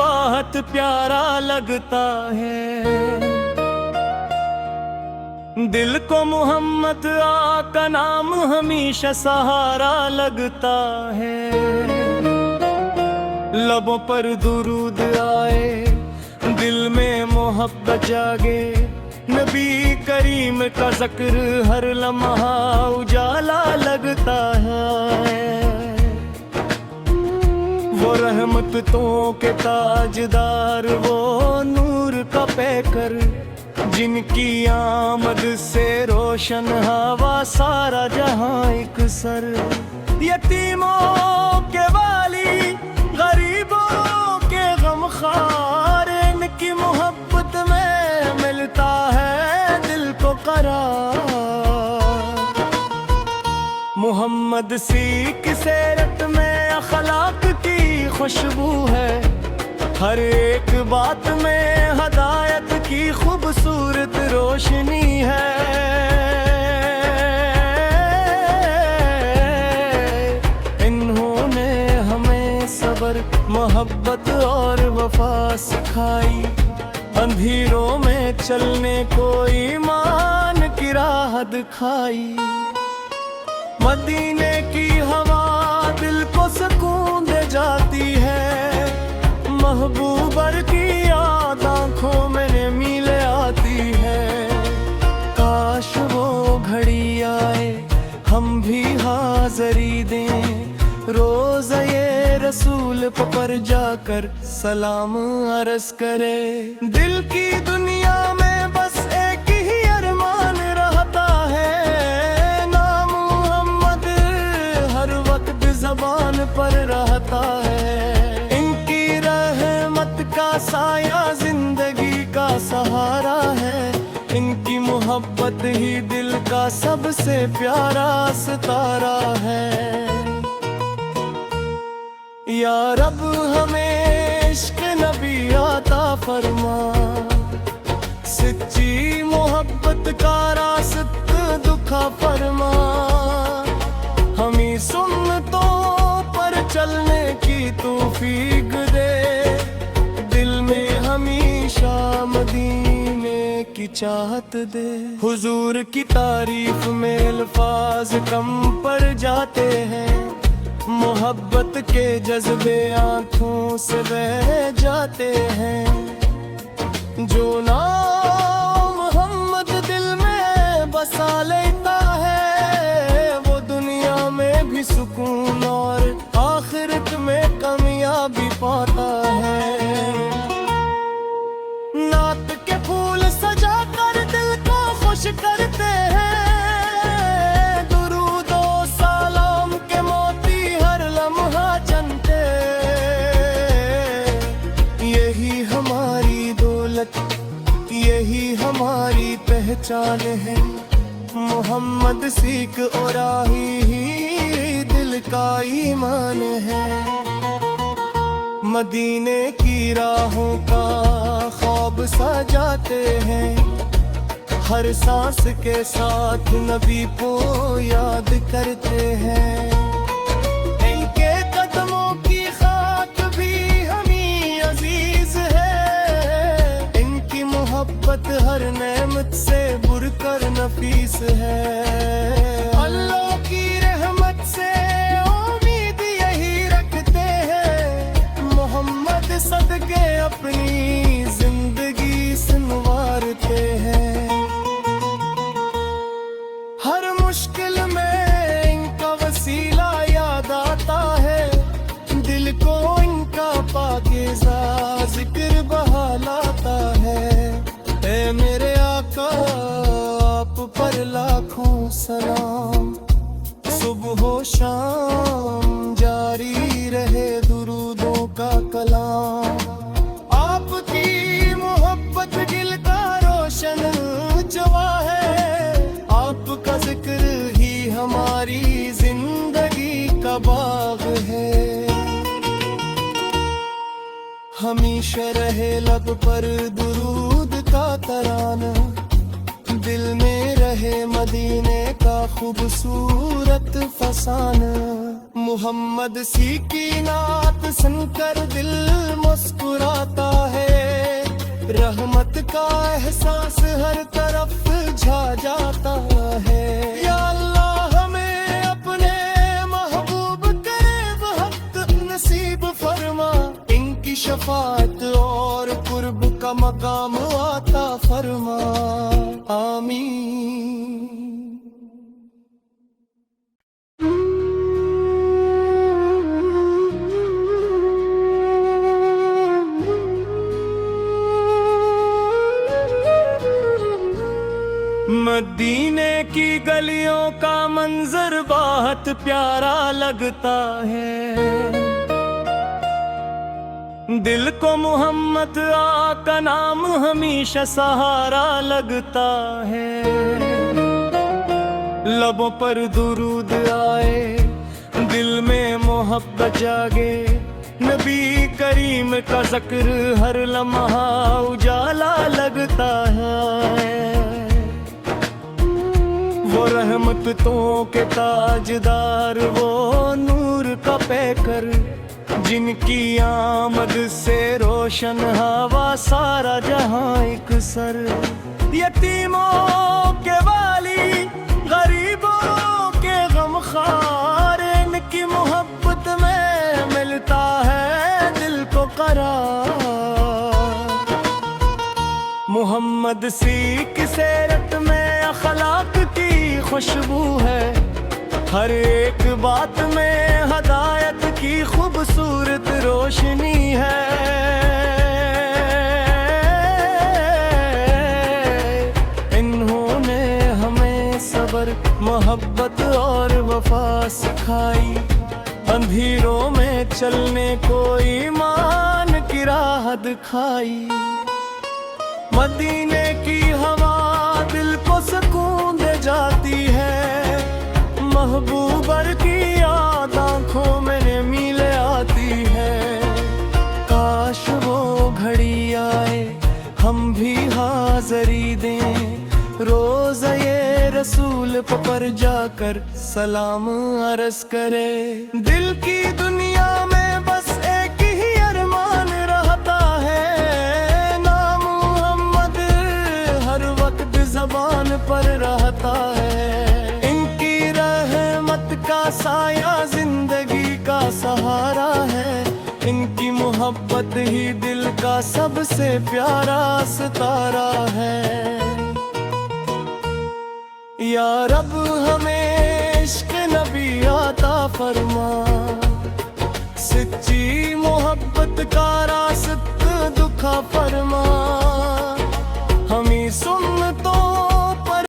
बहुत प्यारा लगता है। दिल को मोहम्मद आका नाम हमेशा सहारा लगता है। लबों पर दुरूद आए, दिल में मोहब्बत जागे, नबी करीम का जिक्र हर लम्हा उजाला लगता है। वो रहमतों के ताजदार, वो नूर का पैकर, जिनकी आमद से रोशन हवा सारा जहां एक सर। यतीमों के वाली, गरीबों के गमखार, इनकी मोहब्बत में मिलता है दिल को करार। मोहम्मद सी की सीरत में अखलाक की खुशबू है, हर एक बात में हदायत की खूबसूरत रोशनी है। इन्होंने हमें सब्र, मोहब्बत और वफा सिखाई, अंधेरों में चलने को ईमान की राह दिखाई। मदीने की हवा दिल को सुकून दे जाती है, महबूबर की याद आँखों में मिले आती है। काश वो घड़ी आए, हम भी हाज़री दें, रोज़ ये रसूल पर जाकर सलाम अर्ज़ करे। दिल की दुनिया में बस एक ही अरमान रहता है, नाम मोहम्मद हर वक्त ज़बान पर रहता है। का साया जिंदगी का सहारा है, इनकी मोहब्बत ही दिल का सबसे प्यारा सितारा है। या रब हमें इश्क नबी आता फरमा, सच्ची मोहब्बत का रास्ता दुखा फरमा। हमें सुन्नतों पर चलने की तौफीक दे, हमेशा मदीने की चाहत दे। हुजूर की तारीफ में अल्फाज कम पड़ जाते हैं, मोहब्बत के जज्बे आंखों से बह जाते हैं। जो नाम मोहम्मद दिल में बसा लेता है, वो दुनिया में भी सुकून और आखिरत में कामयाबी पाता है। नात के फूल सजा कर दिल को खुश करते हैं, दुरूदो सलाम के मोती हर लम्हा चनते। यही हमारी दौलत, यही हमारी पहचान है, मोहम्मद सीख और ही दिल का ईमान है। मदीने की राहों का ख्वाब सजाते हैं, हर सांस के साथ नबी को याद करते हैं। इनके कदमों की खाक भी हमें अजीज है, इनकी मोहब्बत हर नेमत से बुरकर नफीस है। अल्लाह की रहमत से उम्मीद यही रखते हैं, मोहम्मद सदके अपनी जिंदगी संवारते हैं। हर मुश्किल में इनका वसीला याद आता है, दिल को इनका पाकीज़ा जिक्र बहालाता है। ऐ मेरे आका आप पर लाखों सलाम, सुबह हो शाम जारी रहे दुरूदों का कलाम। आपकी मोहब्बत दिल का रोशन जवा है, आपका जिक्र ही हमारी जिंदगी का बाग है। हमेशा रहे लब पर दुरूद का तराना, दिल में रहे मदीने का खूबसूरत फसाना। मोहम्मद सी की नात सुनकर दिल मुस्कुराता रहमत का एहसास हर तरफ छा जाता है। या अल्लाह हमें अपने महबूब करीब हक नसीब फरमा, इनकी शफाअत और कुर्ब का मकाम आता फरमा। आमीन। मदीने की गलियों का मंजर बहुत प्यारा लगता है, दिल को मोहम्मद आका नाम हमेशा सहारा लगता है। लबों पर दुरूद आए, दिल में मोहब्बत जागे, नबी करीम का जिक्र हर लम्हा उजाला लगता है। वो रहमतों के ताजदार, वो नूर का पैकर, जिनकी आमद से रोशन हवा सारा जहां एक सर। यतीमों के वाली, गरीबों के गमखार, इनकी मोहब्बत में मिलता है दिल को करार। मोहम्मद सी की सीरत में अखलाक की खुशबू है, हर एक बात में हदायत की खूबसूरत रोशनी है। इन्होंने हमें सब्र, मोहब्बत और वफा सिखाई, अंधेरों में चलने को ईमान की राह दिखाई। मदीने की हवा दिल को सुकून दे जाती है, महबूबर की याद आंखों में मिले आती है। काश वो घड़ी आए, हम भी हाज़री दें, रोज़ ये रसूल पर जाकर सलाम अर्ज़ करे। दिल की दुनिया में बस एक ही अरमान रहता है, नाम मोहम्मद हर वक्त ज़बान पर रहता है। इनकी रहमत का साया जिंदगी का सहारा है, इनकी मोहब्बत ही दिल का सबसे प्यारा सितारा है। या रब हमें इश्क नबी अता फरमा, सच्ची मोहब्बत का रास्ता